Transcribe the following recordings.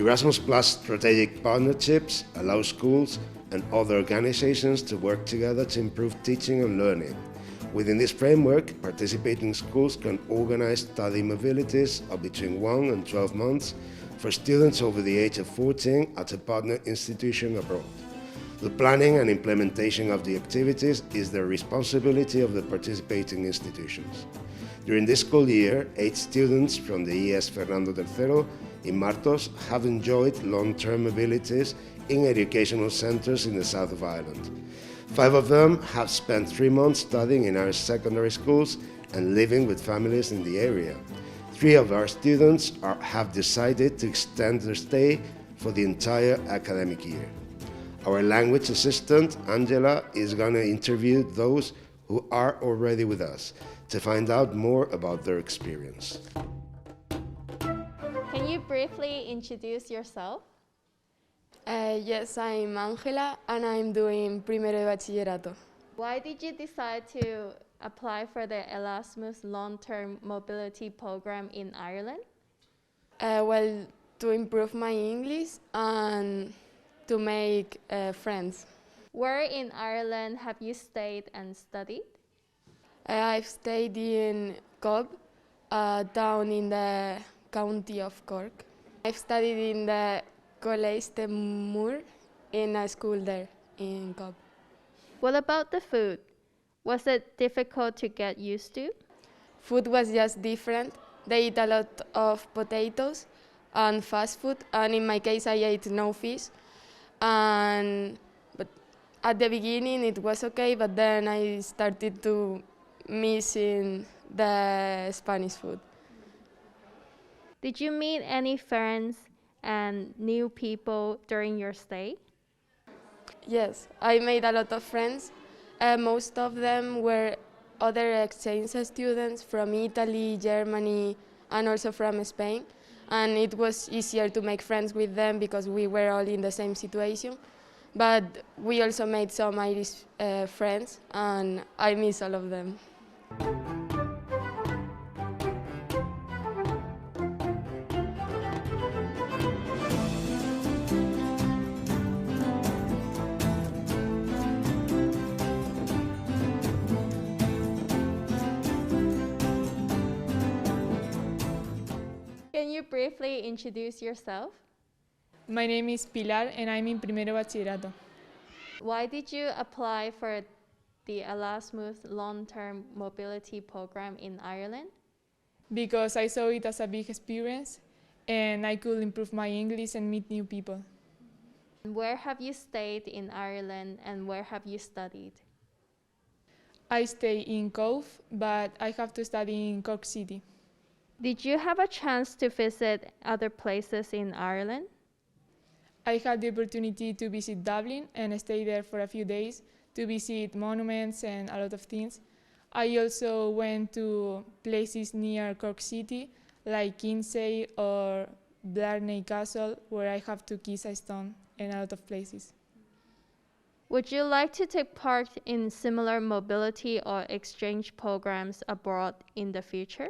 Erasmus Plus strategic partnerships allow schools and other organizations to work together to improve teaching and learning. Within this framework, participating schools can organize study mobilities of between 1 and 12 months for students over the age of 14 at a partner institution abroad. The planning and implementation of the activities is the responsibility of the participating institutions. During this school year, 8 students from the ES Fernando in Martos have enjoyed long-term mobilities in educational centers in the south of Ireland. 5 of them have spent 3 months studying in our secondary schools and living with families in the area. 3 of our students have decided to extend their stay for the entire academic year. Our language assistant, Angela, is going to interview those who are already with us to find out more about their experience. Can you briefly introduce yourself? Yes, I'm Angela and I'm doing primero de bachillerato. Why did you decide to apply for the Erasmus long-term mobility program in Ireland? Well, to improve my English and to make friends. Where in Ireland have you stayed and studied? I've stayed in Cobb, down in the county of Cork. I've studied in the Collège de Moore in a school there in Cobb. What about the food? Was it difficult to get used to? Food was just different. They eat a lot of potatoes and fast food, and in my case I ate no fish. But at the beginning it was okay, but then I started to missing the Spanish food. Did you meet any friends and new people during your stay? Yes, I made a lot of friends. Most of them were other exchange students from Italy, Germany, and also from Spain. And it was easier to make friends with them because we were all in the same situation. But we also made some Irish friends, and I miss all of them. Can you briefly introduce yourself? My name is Pilar and I'm in primero bachillerato. Why did you apply for the Erasmus long-term mobility program in Ireland? Because I saw it as a big experience and I could improve my English and meet new people. Where have you stayed in Ireland and where have you studied? I stay in Cove, but I have to study in Cork City. Did you have a chance to visit other places in Ireland? I had the opportunity to visit Dublin and stay there for a few days to visit monuments and a lot of things. I also went to places near Cork City, like Kinsale or Blarney Castle, where I have to kiss a stone, and a lot of places. Would you like to take part in similar mobility or exchange programs abroad in the future?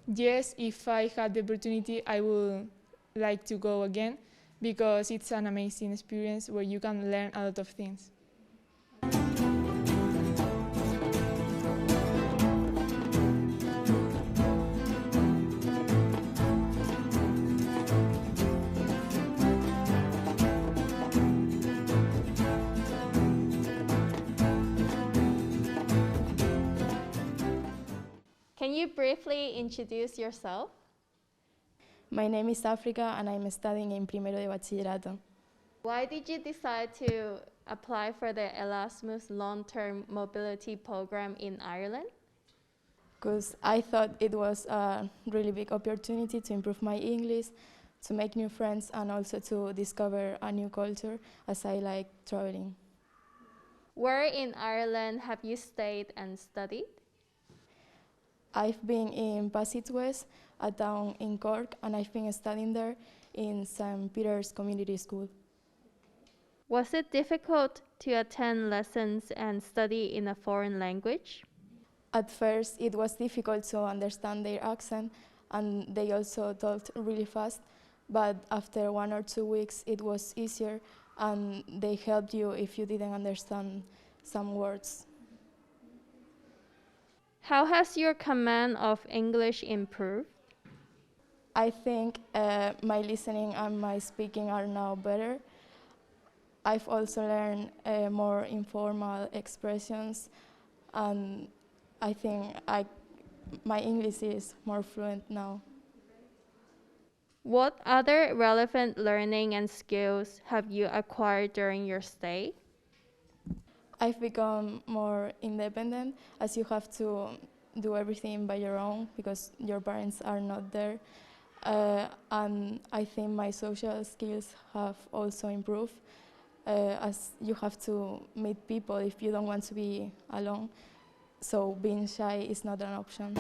Yes, if I had the opportunity, I would like to go again because it's an amazing experience where you can learn a lot of things. Can you briefly introduce yourself? My name is Africa and I'm studying in primero de bachillerato. Why did you decide to apply for the Erasmus long-term mobility program in Ireland? Because I thought it was a really big opportunity to improve my English, to make new friends, and also to discover a new culture as I like traveling. Where in Ireland have you stayed and studied? I've been in Passage West, a town in Cork, and I've been studying there in St. Peter's Community School. Was it difficult to attend lessons and study in a foreign language? At first, it was difficult to understand their accent, and they also talked really fast, but after 1 or 2 weeks it was easier, and they helped you if you didn't understand some words. How has your command of English improved? I think my listening and my speaking are now better. I've also learned more informal expressions, and I think my English is more fluent now. What other relevant learning and skills have you acquired during your stay? I've become more independent, as you have to do everything by your own because your parents are not there. And I think my social skills have also improved, as you have to meet people if you don't want to be alone. So being shy is not an option.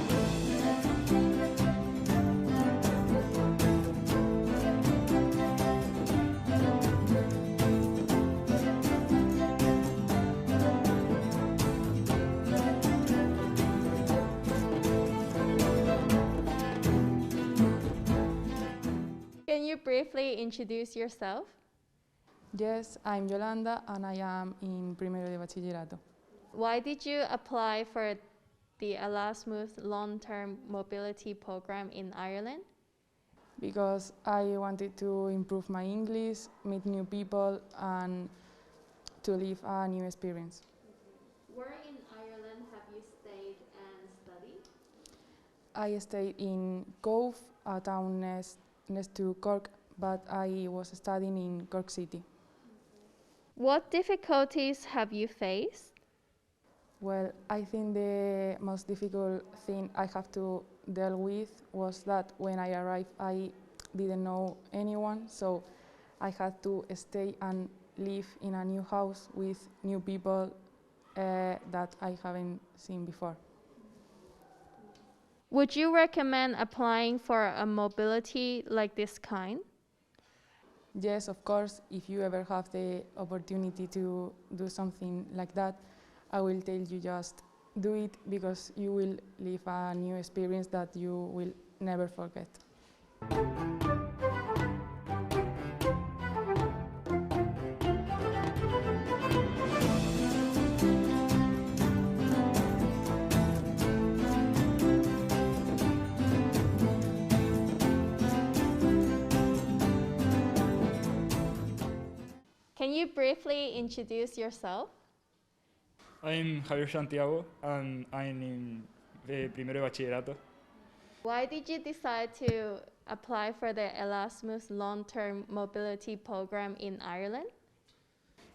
Can you briefly introduce yourself? Yes, I'm Yolanda and I am in primero de bachillerato. Why did you apply for the Erasmus long-term mobility program in Ireland? Because I wanted to improve my English, meet new people, and to live a new experience. Where in Ireland have you stayed and studied? I stayed in Cove, a town next to Cork, but I was studying in Cork City. What difficulties have you faced? Well, I think the most difficult thing I have to deal with was that when I arrived, I didn't know anyone, so I had to stay and live in a new house with new people that I haven't seen before. Would you recommend applying for a mobility like this kind? Yes, of course, if you ever have the opportunity to do something like that, I will tell you just do it because you will live a new experience that you will never forget. Can you briefly introduce yourself? I'm Javier Santiago and I'm in primero de bachillerato. Why did you decide to apply for the Erasmus long-term mobility program in Ireland?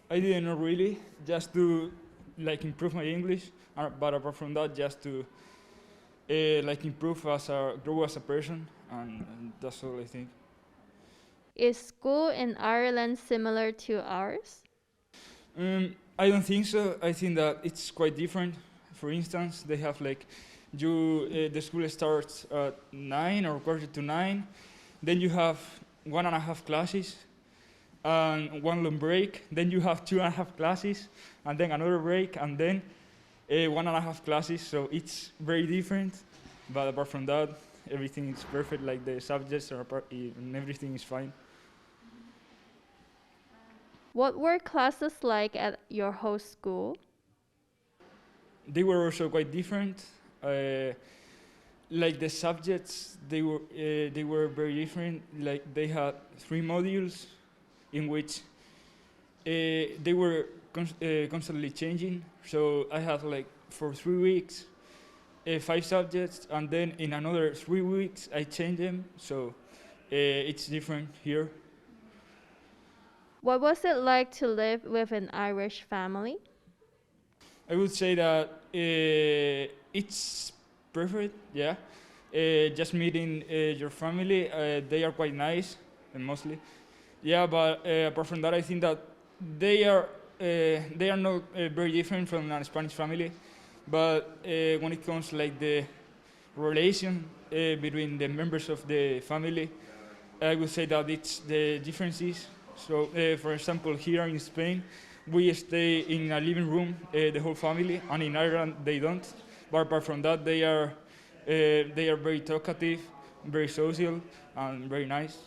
I didn't know really, just to improve my English, but apart from that, just to grow as a person, and that's all I think. Is school in Ireland similar to ours? I don't think so. I think that it's quite different. For instance, they have the school starts at 9 or 9:15. Then you have 1.5 classes and one long break. Then you have 2.5 classes and then another break and then 1.5 classes. So it's very different. But apart from that, everything is perfect. Like the subjects and everything is fine. What were classes like at your host school? They were also quite different. Like the subjects, they were very different. Like they had 3 modules, in which they were constantly changing. So I had for 3 weeks 5 subjects, and then in another 3 weeks I changed them. So it's different here. What was it like to live with an Irish family? I would say that it's perfect, yeah. Just meeting your family, they are quite nice, mostly. Yeah, but apart from that, I think that they are not very different from a Spanish family. But when it comes the relation between the members of the family, I would say that it's the differences. So, for example, here in Spain, we stay in a living room, the whole family, and in Ireland they don't. But apart from that, they are very talkative, very social, and very nice.